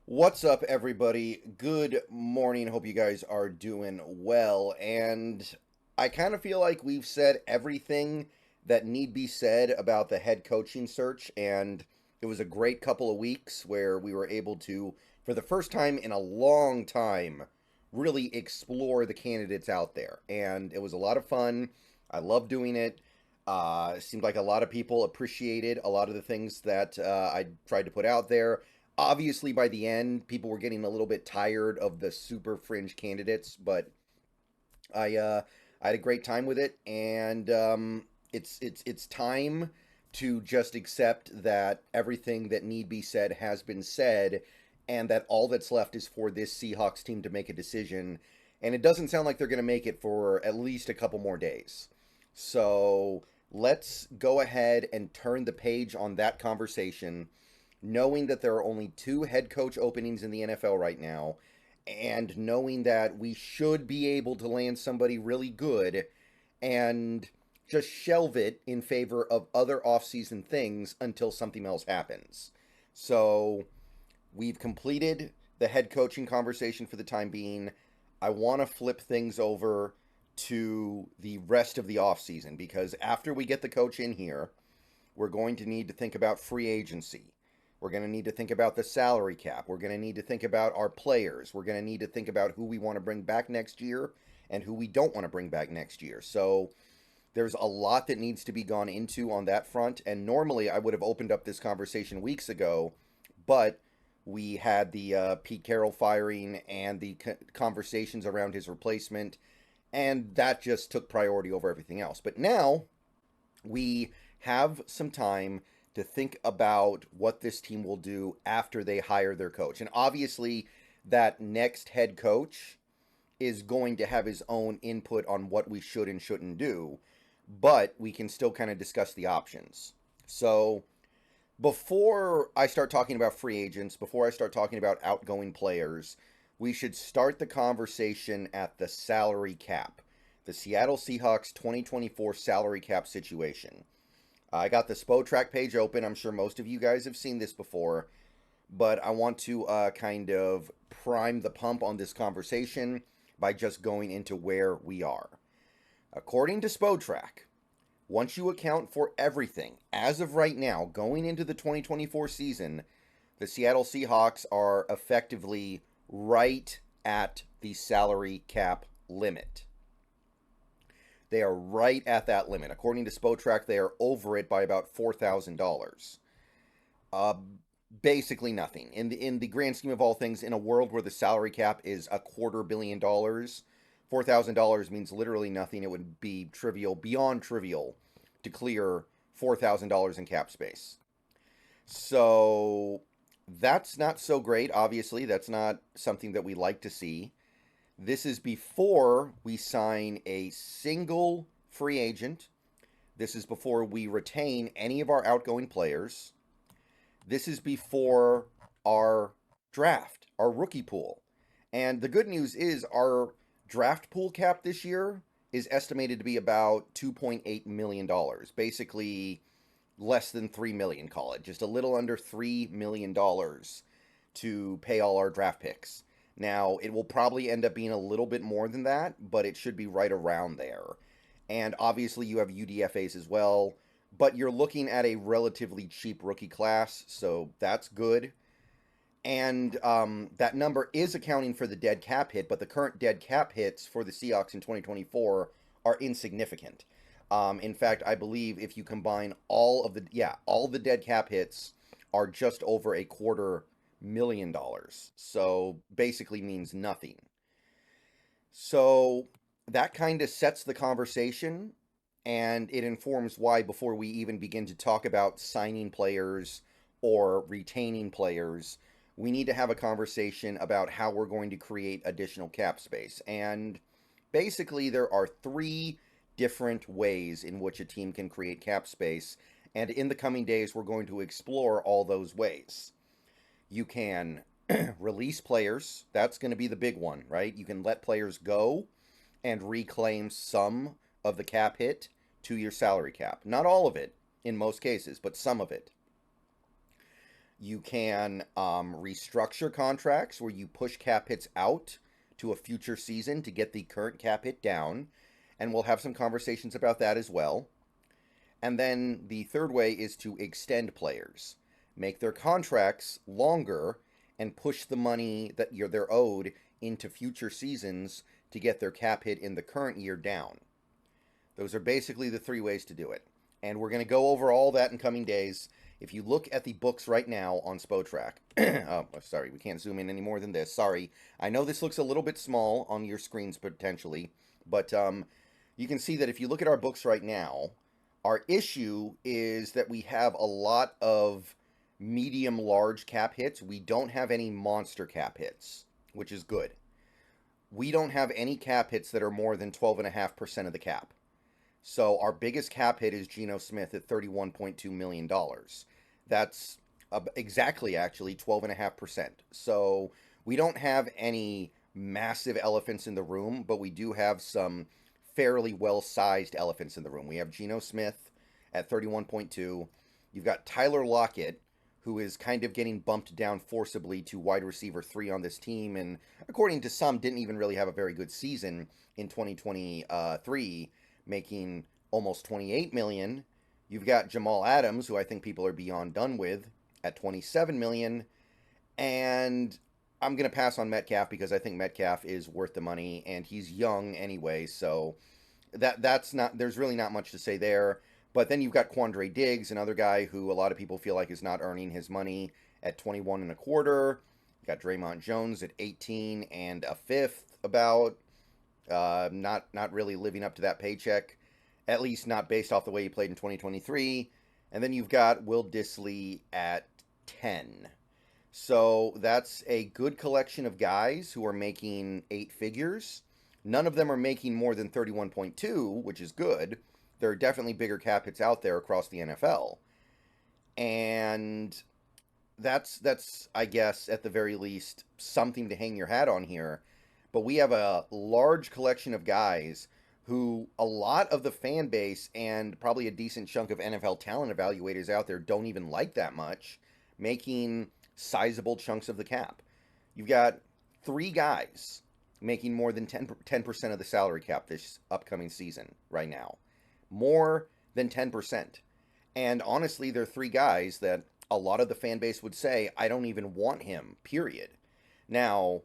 What's up, everybody? Good morning. Hope you guys are doing well. And I kind of feel like we've said everything that need be said about the head coaching search. And it was a great couple of weeks where we were able to, for the first time in a long time, really explore the candidates out there. And it was a lot of fun. I love doing it. It seemed like a lot of people appreciated a lot of the things that I tried to put out there. Obviously, by the end, people were getting a little bit tired of the super fringe candidates, but I had a great time with it, and it's time to just accept that everything that need be said has been said, and that all that's left is for this Seahawks team to make a decision. And it doesn't sound like they're going to make it for at least a couple more days. So let's go ahead and turn the page on that conversation, knowing that there are only two head coach openings in the NFL right now, and knowing that we should be able to land somebody really good and just shelve it in favor of other offseason things until something else happens. So we've completed the head coaching conversation for the time being. I want to flip things over to the rest of the offseason because after we get the coach in here, we're going to need to think about free agency. We're going to need to think about the salary cap. We're going to need to think about our players. We're going to need to think about who we want to bring back next year and who we don't want to bring back next year. So there's a lot that needs to be gone into on that front. And normally I would have opened up this conversation weeks ago, but we had the Pete Carroll firing and the conversations around his replacement, and that just took priority over everything else. But now we have some time to think about what this team will do after they hire their coach. And obviously, that next head coach is going to have his own input on what we should and shouldn't do, but we can still kind of discuss the options. So, before I start talking about free agents, before I start talking about outgoing players, we should start the conversation at the salary cap, the Seattle Seahawks 2024 salary cap situation. I got the SPO page open. I'm sure most of you guys have seen this before, but I want to kind of prime the pump on this conversation by just going into where we are. According to SPO, once you account for everything, as of right now, going into the 2024 season, the Seattle Seahawks are effectively right at the salary cap limit. They are right at that limit. According to SPO, they are over it by about $4,000. Uh, Basically nothing. In the grand scheme of all things, in a world where the salary cap is $250 million, $4,000 means literally nothing. It would be trivial, beyond trivial, to clear $4,000 in cap space. So that's not so great. Obviously, that's not something that we like to see. This is before we sign a single free agent. This is before we retain any of our outgoing players. This is before our draft, our rookie pool. And the good news is our draft pool cap this year is estimated to be about $2.8 million. Basically less than 3 million, call it. Just a little under $3 million to pay all our draft picks. Now, it will probably end up being a little bit more than that, but it should be right around there. And obviously, you have UDFAs as well, but you're looking at a relatively cheap rookie class, so that's good. And that number is accounting for the dead cap hit, but the current dead cap hits for the Seahawks in 2024 are insignificant. In fact, I believe if you combine all the dead cap hits are just over $250,000. So basically means nothing. So that kind of sets the conversation, and it informs why before we even begin to talk about signing players or retaining players, we need to have a conversation about how we're going to create additional cap space. And basically, there are three different ways in which a team can create cap space. And in the coming days, we're going to explore all those ways. You can release players. That's going to be the big one, right? You can let players go and reclaim some of the cap hit to your salary cap. Not all of it in most cases, but some of it. You can restructure contracts where you push cap hits out to a future season to get the current cap hit down. And we'll have some conversations about that as well. And then the third way is to extend players, make their contracts longer, and push the money that they're owed into future seasons to get their cap hit in the current year down. Those are basically the three ways to do it. And we're going to go over all that in coming days. If you look at the books right now on SpoTrack, oh, sorry, we can't zoom in any more than this. Sorry. I know this looks a little bit small on your screens potentially, but you can see that if you look at our books right now, our issue is that we have a lot of medium large cap hits. We don't have any monster cap hits, which is good. We don't have any cap hits that are more than 12.5% of the cap. So our biggest cap hit is Geno Smith at $31.2 million. That's exactly, actually, 12.5%. So we don't have any massive elephants in the room, but we do have some fairly well-sized elephants in the room. We have Geno Smith at 31.2. You've got Tyler Lockett, who is kind of getting bumped down forcibly to wide receiver 3 on this team, and according to some, didn't even really have a very good season in 2023, making almost $28 million. You've got Jamal Adams, who I think people are beyond done with, at $27 million. And I'm going to pass on Metcalf because I think Metcalf is worth the money, and he's young anyway, so that's not, there's really not much to say there. But then you've got Quandre Diggs, another guy who a lot of people feel like is not earning his money at 21 and a quarter. You got Draymond Jones at 18 and a fifth, about. Not really living up to that paycheck, at least not based off the way he played in 2023. And then you've got Will Dissly at 10. So that's a good collection of guys who are making 8 figures. None of them are making more than 31.2, which is good. There are definitely bigger cap hits out there across the NFL. And that's I guess, at the very least, something to hang your hat on here. But we have a large collection of guys who a lot of the fan base and probably a decent chunk of NFL talent evaluators out there don't even like that much, making sizable chunks of the cap. You've got 3 guys making more than 10% of the salary cap this upcoming season right now. More than 10%. And honestly, they're 3 guys that a lot of the fan base would say, I don't even want him, period. Now,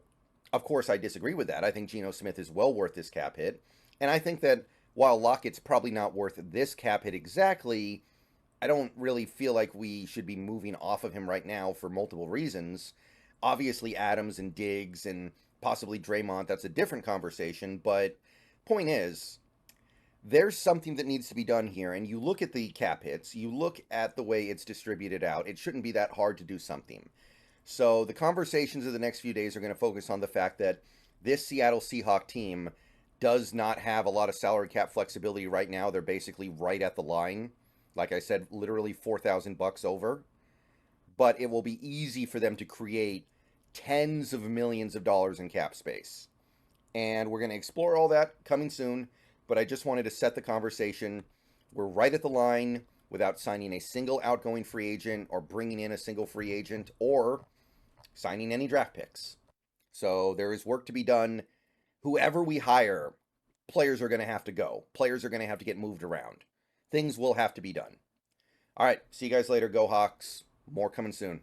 of course, I disagree with that. I think Geno Smith is well worth this cap hit. And I think that while Lockett's probably not worth this cap hit exactly, I don't really feel like we should be moving off of him right now for multiple reasons. Obviously, Adams and Diggs and possibly Draymond, that's a different conversation. But point is, there's something that needs to be done here. And you look at the cap hits, you look at the way it's distributed out, it shouldn't be that hard to do something. So the conversations of the next few days are going to focus on the fact that this Seattle Seahawks team does not have a lot of salary cap flexibility right now. They're basically right at the line. Like I said, literally $4,000 over. But it will be easy for them to create tens of millions of dollars in cap space. And we're going to explore all that coming soon. But I just wanted to set the conversation. We're right at the line without signing a single outgoing free agent or bringing in a single free agent or signing any draft picks. So there is work to be done. Whoever we hire, players are going to have to go. Players are going to have to get moved around. Things will have to be done. All right, see you guys later. Go Hawks. More coming soon.